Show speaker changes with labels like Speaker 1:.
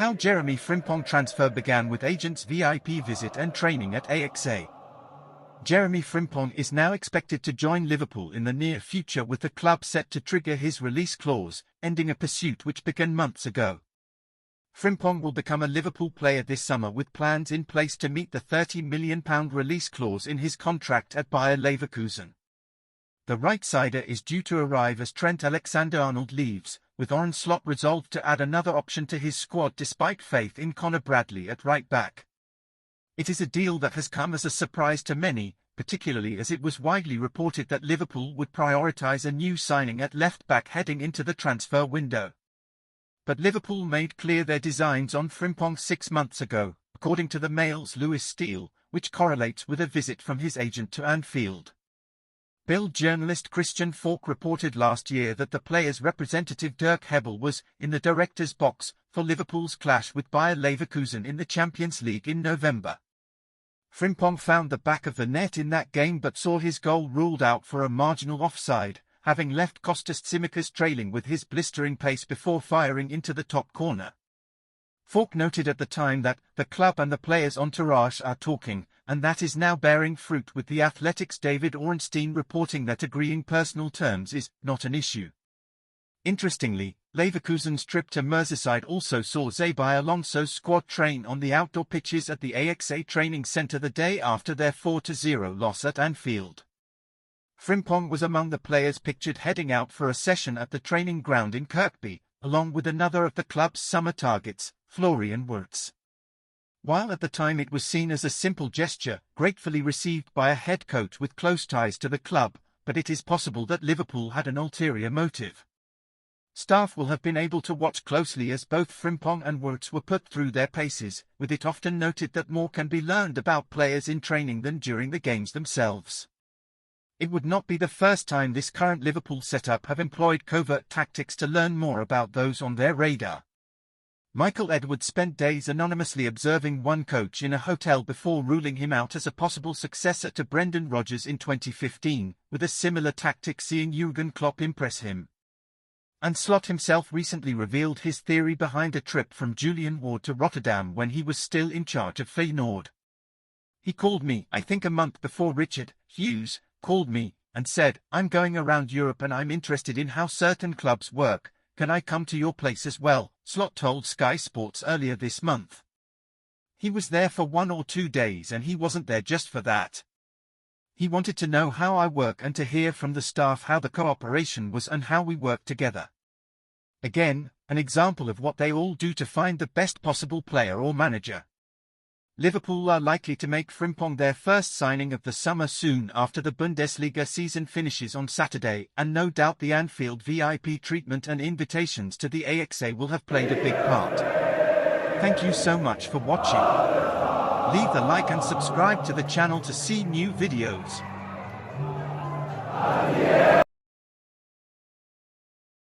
Speaker 1: How Jeremie Frimpong transfer began with agents' VIP visit and training at AXA. Jeremie Frimpong is now expected to join Liverpool in the near future, with the club set to trigger his release clause, ending a pursuit which began months ago. Frimpong will become a Liverpool player this summer, with plans in place to meet the £30 million release clause in his contract at Bayer Leverkusen. The right-sider is due to arrive as Trent Alexander-Arnold leaves, with Arne Slot resolved to add another option to his squad despite faith in Conor Bradley at right-back. It is a deal that has come as a surprise to many, particularly as it was widely reported that Liverpool would prioritise a new signing at left-back heading into the transfer window. But Liverpool made clear their designs on Frimpong 6 months ago, according to the Mail's Lewis Steele, which correlates with a visit from his agent to Anfield. Bild journalist Christian Falk reported last year that the player's representative Dirk Hebel was in the director's box for Liverpool's clash with Bayer Leverkusen in the Champions League in November. Frimpong found the back of the net in that game but saw his goal ruled out for a marginal offside, having left Kostas Tsimikas trailing with his blistering pace before firing into the top corner. Falk noted at the time that the club and the player's entourage are talking, and that is now bearing fruit, with the Athletic's David Ornstein reporting that agreeing personal terms is not an issue. Interestingly, Leverkusen's trip to Merseyside also saw Xabi Alonso's squad train on the outdoor pitches at the AXA training centre the day after their 4-0 loss at Anfield. Frimpong was among the players pictured heading out for a session at the training ground in Kirkby, along with another of the club's summer targets, Florian Wirtz. While at the time it was seen as a simple gesture, gratefully received by a head coach with close ties to the club, but it is possible that Liverpool had an ulterior motive. Staff will have been able to watch closely as both Frimpong and Wirtz were put through their paces, with it often noted that more can be learned about players in training than during the games themselves. It would not be the first time this current Liverpool setup have employed covert tactics to learn more about those on their radar. Michael Edwards spent days anonymously observing one coach in a hotel before ruling him out as a possible successor to Brendan Rodgers in 2015, with a similar tactic seeing Jurgen Klopp impress him. And Slot himself recently revealed his theory behind a trip from Julian Ward to Rotterdam when he was still in charge of Feyenoord. He called me, I think a month before Richard Hughes called me, and said, I'm going around Europe and I'm interested in how certain clubs work. Can I come to your place as well? Slot told Sky Sports earlier this month. He was there for 1 or 2 days and he wasn't there just for that. He wanted to know how I work and to hear from the staff how the cooperation was and how we work together. Again, an example of what they all do to find the best possible player or manager. Liverpool are likely to make Frimpong their first signing of the summer soon after the Bundesliga season finishes on Saturday, and no doubt the Anfield VIP treatment and invitations to the AXA will have played a big part. Thank you so much for watching. Leave a like and subscribe to the channel to see new videos.